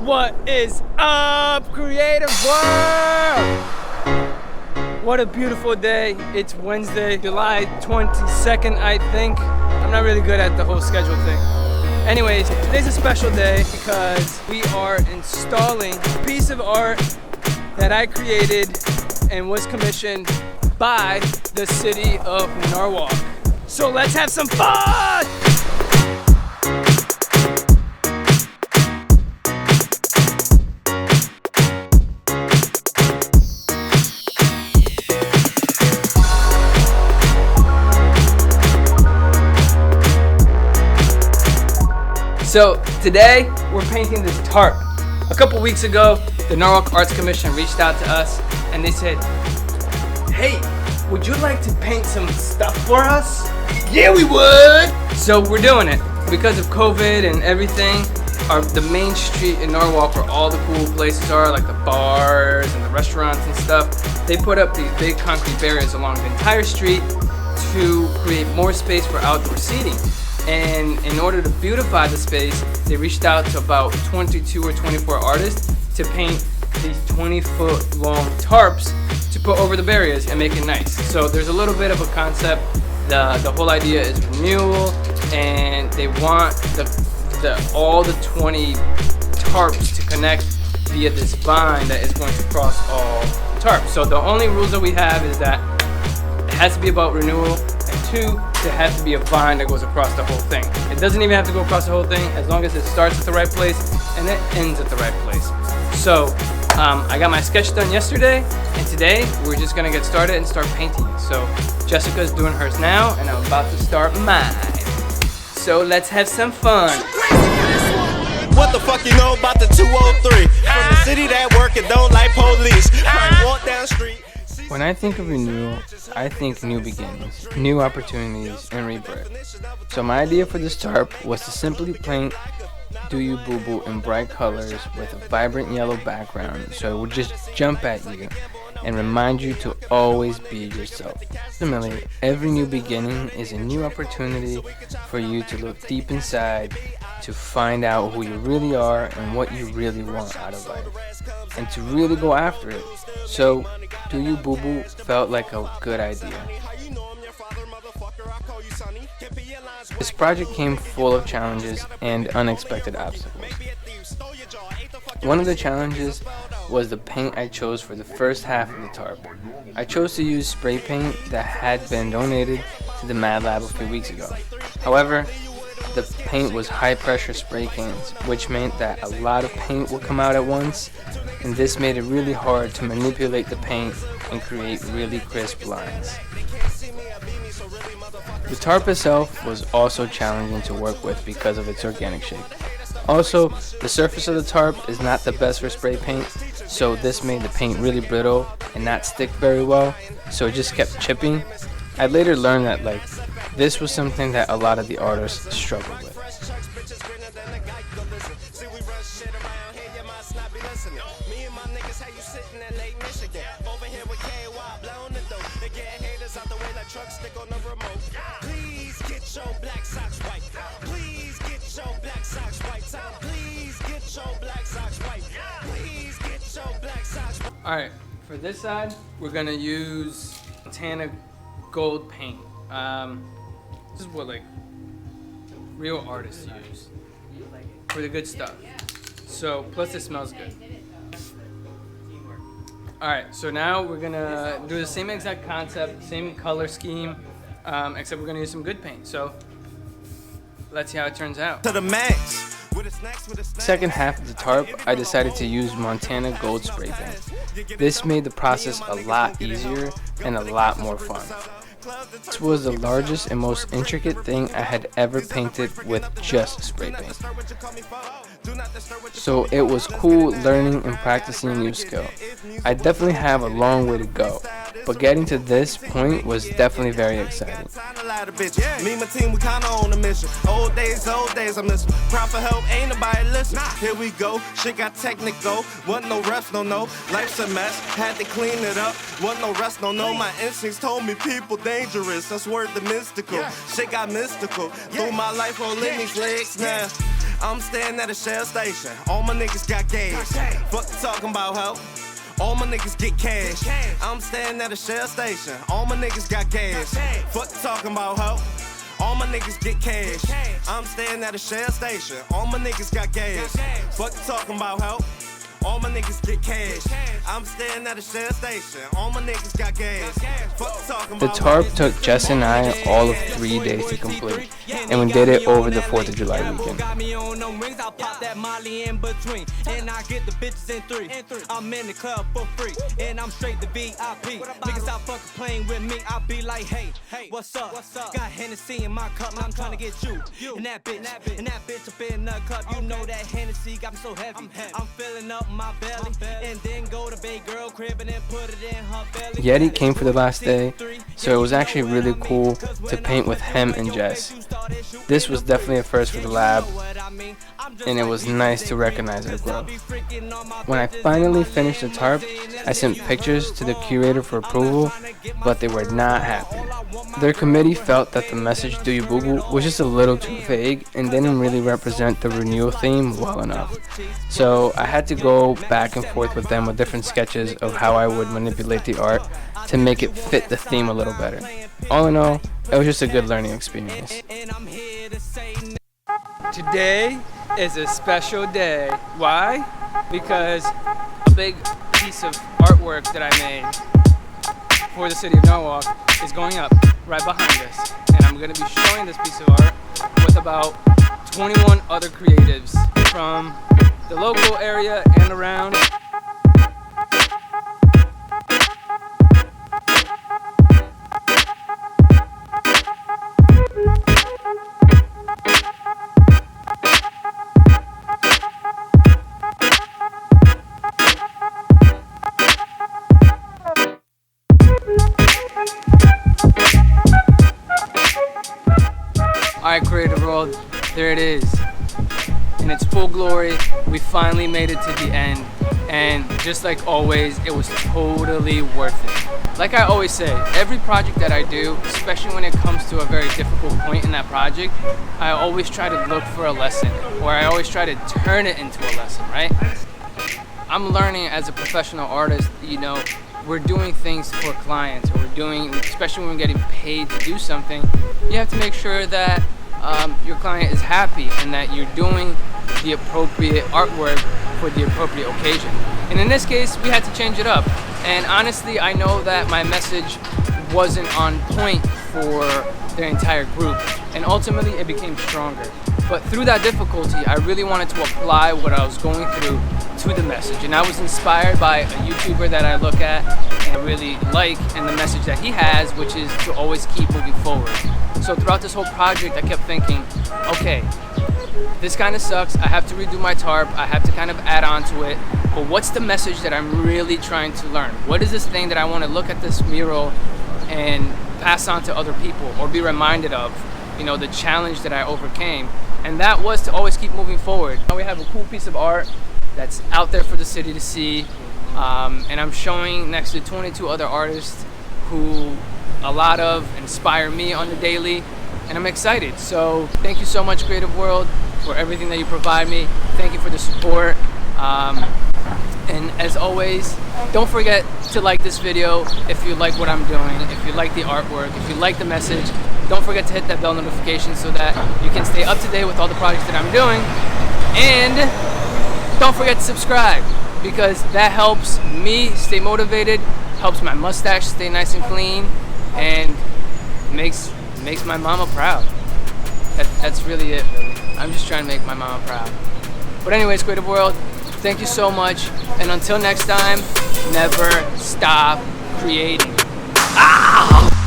What is up, creative world? What a beautiful day. It's Wednesday, July 22nd, I think. I'm not really good at the whole schedule thing. Anyways, today's a special day because we are installing a piece of art that I created and was commissioned by the city of Norwalk. So let's have some fun! So today we're painting this tarp. A couple weeks ago, the Norwalk Arts Commission reached out to us and they said, hey, would you like to paint some stuff for us? Yeah, we would! So we're doing it. Because of COVID and everything, the main street in Norwalk where all the cool places are, like the bars and the restaurants and stuff, they put up these big concrete barriers along the entire street to create more space for outdoor seating. And in order to beautify the space, they reached out to about 22 or 24 artists to paint these 20-foot long tarps to put over the barriers and make it nice. So there's a little bit of a concept. The whole idea is renewal, and they want all the 20 tarps to connect via this vine that is going to cross all the tarps. So the only rules that we have is that it has to be about renewal, and two, there has to be a vine that goes across the whole thing. It doesn't even have to go across the whole thing as long as it starts at the right place and it ends at the right place. So I got my sketch done yesterday, and today we're just gonna get started and start painting it. So Jessica's doing hers now, and I'm about to start mine. So let's have some fun. What the fuck you know about the 203? From the city that work and don't like police. Might walk down the street. When I think of renewal, I think new beginnings, new opportunities, and rebirth. So my idea for this tarp was to simply paint Do You Boo Boo in bright colors with a vibrant yellow background so it would just jump at you and remind you to always be yourself. Similarly, every new beginning is a new opportunity for you to look deep inside, to find out who you really are and what you really want out of life, and to really go after it. So, Do You Boo Boo felt like a good idea. This project came full of challenges and unexpected obstacles. One of the challenges was the paint I chose for the first half of the tarp. I chose to use spray paint that had been donated to the Mad Lab a few weeks ago. However, the paint was high pressure spray cans, which meant that a lot of paint would come out at once, and this made it really hard to manipulate the paint and create really crisp lines. The tarp itself was also challenging to work with because of its organic shape. Also, the surface of the tarp is not the best for spray paint, so this made the paint really brittle and not stick very well, so it just kept chipping. I later learned that this was something that a lot of the artists struggled with. Alright, for this side, we're gonna use Montana gold paint. This is what real artists use for the good stuff. So, plus it smells good. Alright, so now we're gonna do the same exact concept, same color scheme, except we're gonna use some good paint. So, let's see how it turns out. To the max. Second half of the tarp, I decided to use Montana gold spray paint. This made the process a lot easier and a lot more fun. This was the largest and most intricate thing I had ever painted with just spray paint. So it was cool learning and practicing a new skill. I definitely have a long way to go, but getting to this point was definitely very exciting. Me and my team, we kinda on a mission. Old days, I miss them. Proud for help, ain't nobody listen. Here we go, shit got technical. Wasn't no rest, no. Life's a mess, had to clean it up. Wasn't no rest, no. My instincts told me people dangerous. That's word the mystical. Shit got mystical. Through my life rolling these legs now. I'm staying at a Shell station. All my niggas got gas. Fuck talking about hoe. All my niggas get cash. I'm staying at a Shell station. All my niggas got gas. Fuck talking about hoe. All my niggas get cash. I'm staying at a Shell station. All my niggas got gas. Fuck talking about hoe. All my niggas get cash. I'm staying at a Shell station. All my niggas got gas. Fuck talking The about tarp took Jess and I all of 3 days to complete, and we did it over the 4th of July weekend. Got me on them rings, I'll pop that Molly in between. And I get the bitches in 3. I'm in the club for free, and I'm straight to VIP. Niggas out fucking playing with me, I'll be like, hey, what's up? Got Hennessy in my cup, I'm trying to get you. And that bitch up in the cup. You know that Hennessy got me so heavy. I'm filling up my belly, and then go to Bay Girl crib and then put it in her belly. Yeti came for the last day, so it was actually really cool to paint with him and Jess. This was definitely a first for the lab, and it was nice to recognize our growth. When I finally finished the tarp, I sent pictures to the curator for approval, but they were not happy. Their committee felt that the message "Do You Boo Boo" was just a little too vague and didn't really represent the renewal theme well enough. So I had to go back and forth with them with different sketches of how I would manipulate the art to make it fit the theme a little better. All in all, it was just a good learning experience. Today is a special day. Why? Because a big piece of artwork that I made for the city of Norwalk is going up right behind us. And I'm going to be showing this piece of art with about 21 other creatives from the local area and around. Alright, creative world, there it is. In its full glory, we finally made it to the end. And just like always, it was totally worth it. Like I always say, every project that I do, especially when it comes to a very difficult point in that project, I always try to look for a lesson, or I always try to turn it into a lesson, right? I'm learning as a professional artist, you know, we're doing things for clients, or we're doing, especially when we're getting paid to do something, you have to make sure that your client is happy and that you're doing the appropriate artwork for the appropriate occasion. And in this case, we had to change it up. And honestly, I know that my message wasn't on point for the entire group, and ultimately it became stronger. But through that difficulty, I really wanted to apply what I was going through to the message. And I was inspired by a YouTuber that I look at and I really like, and the message that he has, which is to always keep moving forward. So throughout this whole project, I kept thinking, okay, this kind of sucks. I have to redo my tarp. I have to kind of add on to it. But what's the message that I'm really trying to learn? What is this thing that I want to look at this mural and pass on to other people, or be reminded of, you know, the challenge that I overcame? And that was to always keep moving forward. Now we have a cool piece of art that's out there for the city to see. And I'm showing next to 22 other artists who a lot of inspire me on the daily, and I'm excited. So thank you so much, Creative World, for everything that you provide me. Thank you for the support. And as always, don't forget to like this video if you like what I'm doing, if you like the artwork, if you like the message. Don't forget to hit that bell notification so that you can stay up to date with all the projects that I'm doing. And don't forget to subscribe, because that helps me stay motivated, helps my mustache stay nice and clean, and makes my mama proud. That's really it, really. I'm just trying to make my mama proud. But anyways, Creative World, thank you so much, and until next time, never stop creating. Ah!